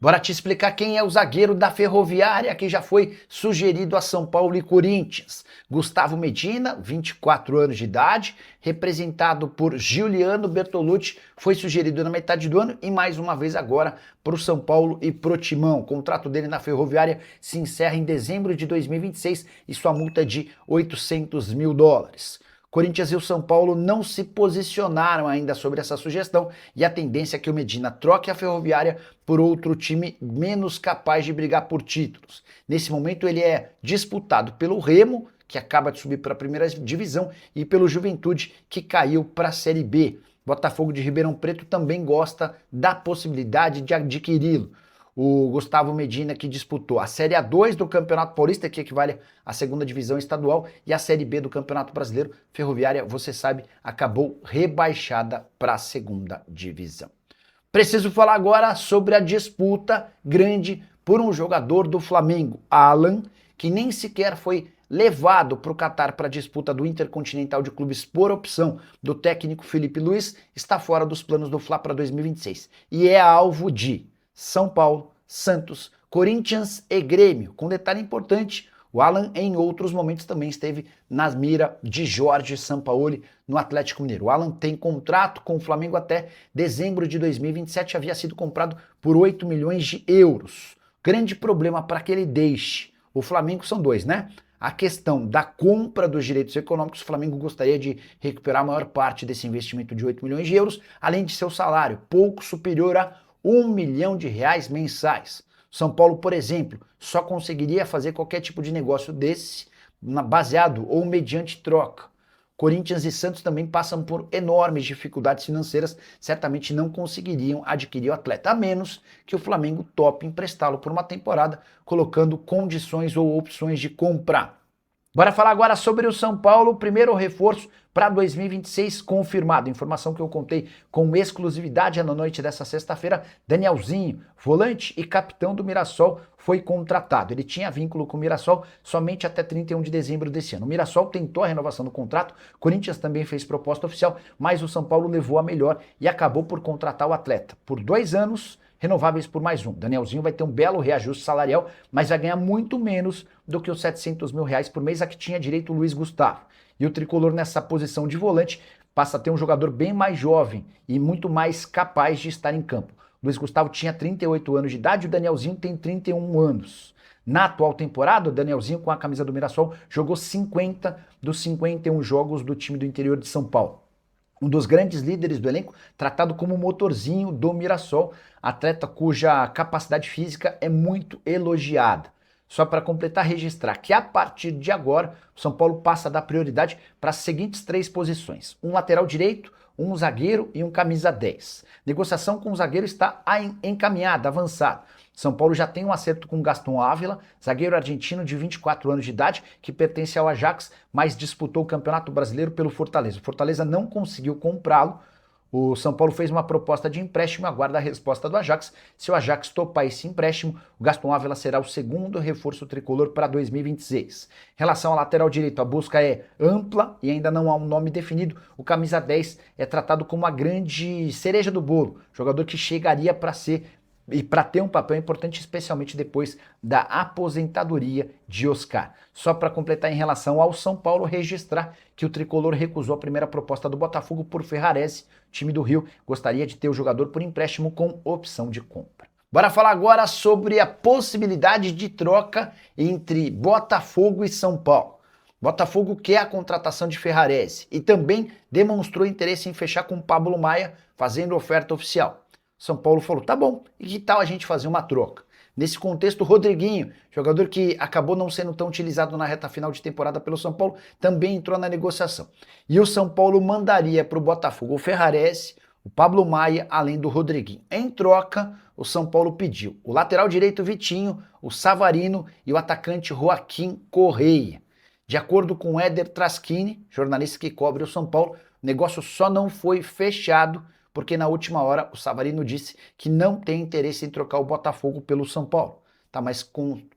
Bora te explicar quem é o zagueiro da Ferroviária que já foi sugerido a São Paulo e Corinthians. Gustavo Medina, 24 anos de idade, representado por Giuliano Bertolucci, foi sugerido na metade do ano e mais uma vez agora para o São Paulo e pro Timão. O contrato dele na Ferroviária se encerra em dezembro de 2026 e sua multa é de US$ 800 mil. Corinthians e o São Paulo não se posicionaram ainda sobre essa sugestão e a tendência é que o Medina troque a Ferroviária por outro time menos capaz de brigar por títulos. Nesse momento ele é disputado pelo Remo, que acaba de subir para a primeira divisão, e pelo Juventude, que caiu para a Série B. Botafogo de Ribeirão Preto também gosta da possibilidade de adquiri-lo. O Gustavo Medina, que disputou a Série A2 do Campeonato Paulista, que equivale à segunda divisão estadual, e a Série B do Campeonato Brasileiro. Ferroviária, você sabe, acabou rebaixada para a segunda divisão. Preciso falar agora sobre a disputa grande por um jogador do Flamengo, Alan, que nem sequer foi levado para o Catar para a disputa do Intercontinental de Clubes por opção do técnico Felipe Luiz, está fora dos planos do Fla para 2026 e é alvo de São Paulo, Santos, Corinthians e Grêmio. Com detalhe importante, o Alan em outros momentos também esteve na mira de Jorge Sampaoli no Atlético Mineiro. O Alan tem contrato com o Flamengo até dezembro de 2027, havia sido comprado por 8 milhões de euros. Grande problema para que ele deixe o Flamengo são dois, né? A questão da compra dos direitos econômicos, o Flamengo gostaria de recuperar a maior parte desse investimento de 8 milhões de euros, além de seu salário, pouco superior a R$ 1 milhão mensais. São Paulo, por exemplo, só conseguiria fazer qualquer tipo de negócio desse baseado ou mediante troca. Corinthians e Santos também passam por enormes dificuldades financeiras, certamente não conseguiriam adquirir o atleta, a menos que o Flamengo tope emprestá-lo por uma temporada, colocando condições ou opções de compra. Bora falar agora sobre o São Paulo, primeiro reforço para 2026 confirmado. Informação que eu contei com exclusividade na noite dessa sexta-feira. Danielzinho, volante e capitão do Mirassol, foi contratado. Ele tinha vínculo com o Mirassol somente até 31 de dezembro desse ano. O Mirassol tentou a renovação do contrato, Corinthians também fez proposta oficial, mas o São Paulo levou a melhor e acabou por contratar o atleta por 2 anos, renováveis por mais um. Danielzinho vai ter um belo reajuste salarial, mas vai ganhar muito menos do que os R$ 700 mil por mês a que tinha direito o Luiz Gustavo. E o tricolor nessa posição de volante passa a ter um jogador bem mais jovem e muito mais capaz de estar em campo. O Luiz Gustavo tinha 38 anos de idade, o Danielzinho tem 31 anos. Na atual temporada, o Danielzinho com a camisa do Mirassol jogou 50 dos 51 jogos do time do interior de São Paulo. Um dos grandes líderes do elenco, tratado como motorzinho do Mirassol, atleta cuja capacidade física é muito elogiada. Só para completar, registrar que a partir de agora, o São Paulo passa a dar prioridade para as seguintes 3 posições. Um lateral direito, um zagueiro e um camisa 10. Negociação com o zagueiro está encaminhada, avançada. São Paulo já tem um acerto com Gaston Ávila, zagueiro argentino de 24 anos de idade, que pertence ao Ajax, mas disputou o Campeonato Brasileiro pelo Fortaleza. O Fortaleza não conseguiu comprá-lo. O São Paulo fez uma proposta de empréstimo e aguarda a resposta do Ajax. Se o Ajax topar esse empréstimo, o Gaston Ávila será o segundo reforço tricolor para 2026. Em relação ao lateral direito, a busca é ampla e ainda não há um nome definido. O camisa 10 é tratado como a grande cereja do bolo, jogador que chegaria para ser e para ter um papel importante, especialmente depois da aposentadoria de Oscar. Só para completar em relação ao São Paulo, registrar que o tricolor recusou a primeira proposta do Botafogo por Ferrarese. O time do Rio gostaria de ter o jogador por empréstimo com opção de compra. Bora falar agora sobre a possibilidade de troca entre Botafogo e São Paulo. Botafogo quer a contratação de Ferrarese e também demonstrou interesse em fechar com Pablo Maia, fazendo oferta oficial. São Paulo falou, tá bom, e que tal a gente fazer uma troca? Nesse contexto, o Rodriguinho, jogador que acabou não sendo tão utilizado na reta final de temporada pelo São Paulo, também entrou na negociação. E o São Paulo mandaria para o Botafogo o Ferrarese, o Pablo Maia, além do Rodriguinho. Em troca, o São Paulo pediu o lateral direito Vitinho, o Savarino e o atacante Joaquim Correia. De acordo com Éder Traschini, jornalista que cobre o São Paulo, o negócio só não foi fechado porque na última hora o Savarino disse que não tem interesse em trocar o Botafogo pelo São Paulo. Está mais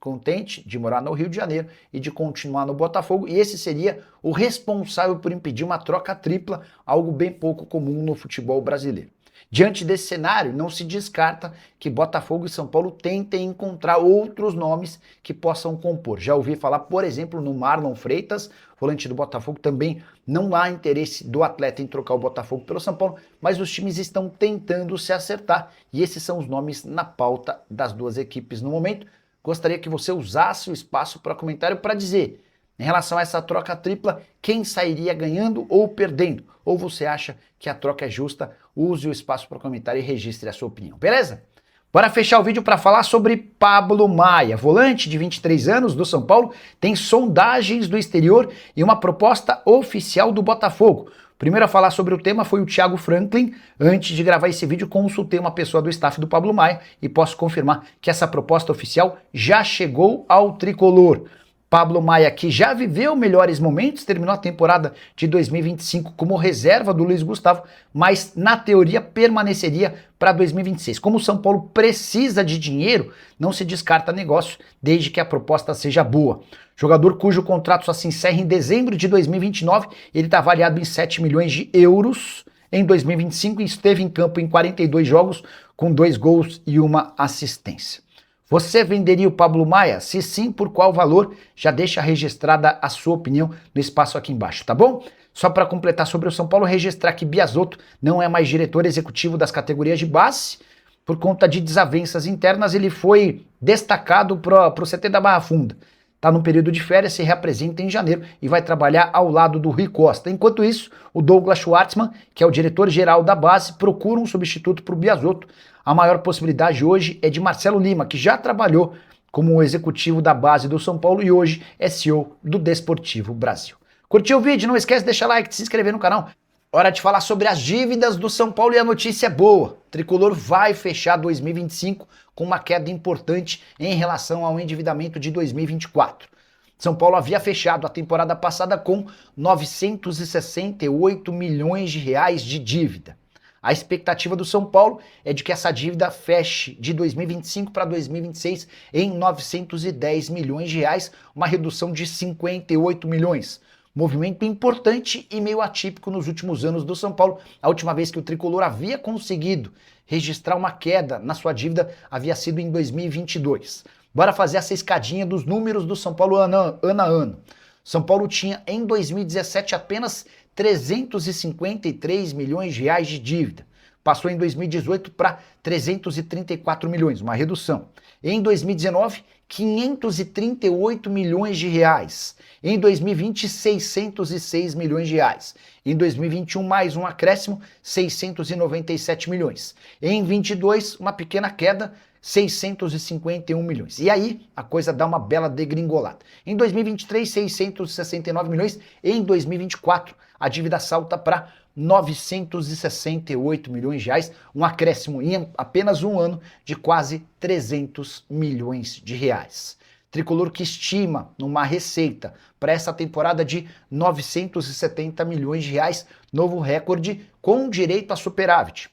contente de morar no Rio de Janeiro e de continuar no Botafogo, e esse seria o responsável por impedir uma troca tripla, algo bem pouco comum no futebol brasileiro. Diante desse cenário, não se descarta que Botafogo e São Paulo tentem encontrar outros nomes que possam compor. Já ouvi falar, por exemplo, no Marlon Freitas, volante do Botafogo, também não há interesse do atleta em trocar o Botafogo pelo São Paulo, mas os times estão tentando se acertar e esses são os nomes na pauta das duas equipes no momento. Gostaria que você usasse o espaço para comentário para dizer, em relação a essa troca tripla, quem sairia ganhando ou perdendo? Ou você acha que a troca é justa? Use o espaço para comentário e registre a sua opinião, beleza? Bora fechar o vídeo para falar sobre Pablo Maia, volante de 23 anos do São Paulo, tem sondagens do exterior e uma proposta oficial do Botafogo. Primeiro a falar sobre o tema foi o Thiago Franklin. Antes de gravar esse vídeo, consultei uma pessoa do staff do Pablo Maia e posso confirmar que essa proposta oficial já chegou ao tricolor. Pablo Maia, que já viveu melhores momentos, terminou a temporada de 2025 como reserva do Luiz Gustavo, mas na teoria permaneceria para 2026. Como o São Paulo precisa de dinheiro, não se descarta negócio, desde que a proposta seja boa. Jogador cujo contrato só se encerra em dezembro de 2029, ele está avaliado em 7 milhões de euros em 2025 e esteve em campo em 42 jogos, com 2 gols e 1 assistência. Você venderia o Pablo Maia? Se sim, por qual valor? Já deixa registrada a sua opinião no espaço aqui embaixo, tá bom? Só para completar sobre o São Paulo, registrar que Biasotto não é mais diretor executivo das categorias de base. Por conta de desavenças internas, ele foi destacado para o CT da Barra Funda. Está no período de férias, se reapresenta em janeiro e vai trabalhar ao lado do Rui Costa. Enquanto isso, o Douglas Schwartzman, que é o diretor-geral da base, procura um substituto para o Biasotto. A maior possibilidade hoje é de Marcelo Lima, que já trabalhou como executivo da base do São Paulo e hoje é CEO do Desportivo Brasil. Curtiu o vídeo? Não esquece de deixar like, de se inscrever no canal. Hora de falar sobre as dívidas do São Paulo e a notícia é boa. O Tricolor vai fechar 2025 com uma queda importante em relação ao endividamento de 2024. São Paulo havia fechado a temporada passada com 968 milhões de reais de dívida. A expectativa do São Paulo é de que essa dívida feche de 2025 para 2026 em 910 milhões de reais, uma redução de 58 milhões. Movimento importante e meio atípico nos últimos anos do São Paulo. A última vez que o Tricolor havia conseguido registrar uma queda na sua dívida havia sido em 2022. Bora fazer essa escadinha dos números do São Paulo ano a ano. São Paulo tinha em 2017 apenas 353 milhões de reais de dívida. Passou em 2018 para 334 milhões, uma redução. Em 2019, 538 milhões de reais. Em 2020, 606 milhões de reais. Em 2021, mais um acréscimo, 697 milhões. Em 2022, uma pequena queda, 651 milhões. E aí, a coisa dá uma bela degringolada. Em 2023, 669 milhões. Em 2024, a dívida salta para 968 milhões de reais, um acréscimo em apenas um ano de quase 300 milhões de reais. Tricolor que estima uma receita para essa temporada de 970 milhões de reais, novo recorde com direito a superávit.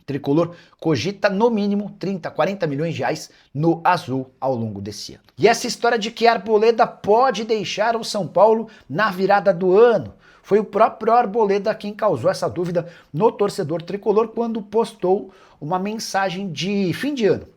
Tricolor cogita no mínimo 30, 40 milhões de reais no azul ao longo desse ano. E essa história de que Arboleda pode deixar o São Paulo na virada do ano, foi o próprio Arboleda quem causou essa dúvida no torcedor tricolor quando postou uma mensagem de fim de ano.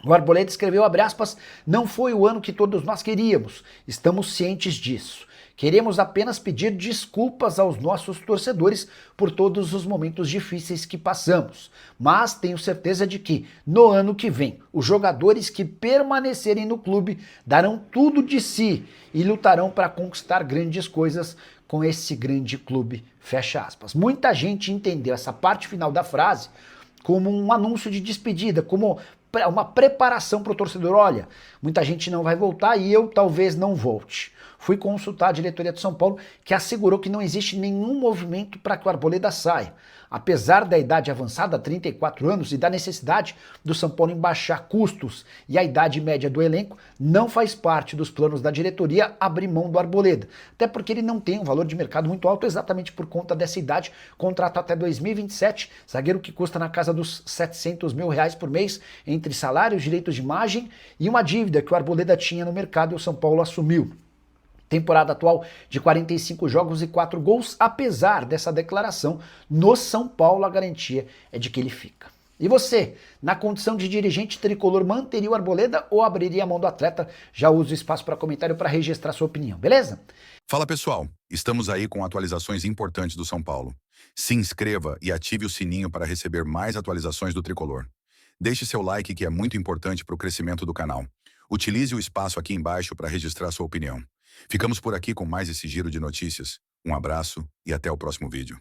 O Arboleda escreveu, abre aspas, não foi o ano que todos nós queríamos, estamos cientes disso. Queremos apenas pedir desculpas aos nossos torcedores por todos os momentos difíceis que passamos, mas tenho certeza de que, no ano que vem, os jogadores que permanecerem no clube darão tudo de si e lutarão para conquistar grandes coisas com esse grande clube, fecha aspas. Muita gente entendeu essa parte final da frase como um anúncio de despedida, como uma preparação para o torcedor. Olha, muita gente não vai voltar e eu talvez não volte. Fui consultar a diretoria de São Paulo, que assegurou que não existe nenhum movimento para que o Arboleda saia. Apesar da idade avançada, 34 anos, e da necessidade do São Paulo em baixar custos e a idade média do elenco, não faz parte dos planos da diretoria abrir mão do Arboleda. Até porque ele não tem um valor de mercado muito alto, exatamente por conta dessa idade. Contrato até 2027, zagueiro que custa na casa dos 700 mil reais por mês, entre salários, direitos de imagem e uma dívida que o Arboleda tinha no mercado e o São Paulo assumiu. Temporada atual de 45 jogos e 4 gols. Apesar dessa declaração, no São Paulo a garantia é de que ele fica. E você, na condição de dirigente tricolor, manteria o Arboleda ou abriria a mão do atleta? Já uso o espaço para comentário para registrar sua opinião, beleza? Fala pessoal, estamos aí com atualizações importantes do São Paulo. Se inscreva e ative o sininho para receber mais atualizações do Tricolor. Deixe seu like que é muito importante para o crescimento do canal. Utilize o espaço aqui embaixo para registrar sua opinião. Ficamos por aqui com mais esse giro de notícias. Um abraço e até o próximo vídeo.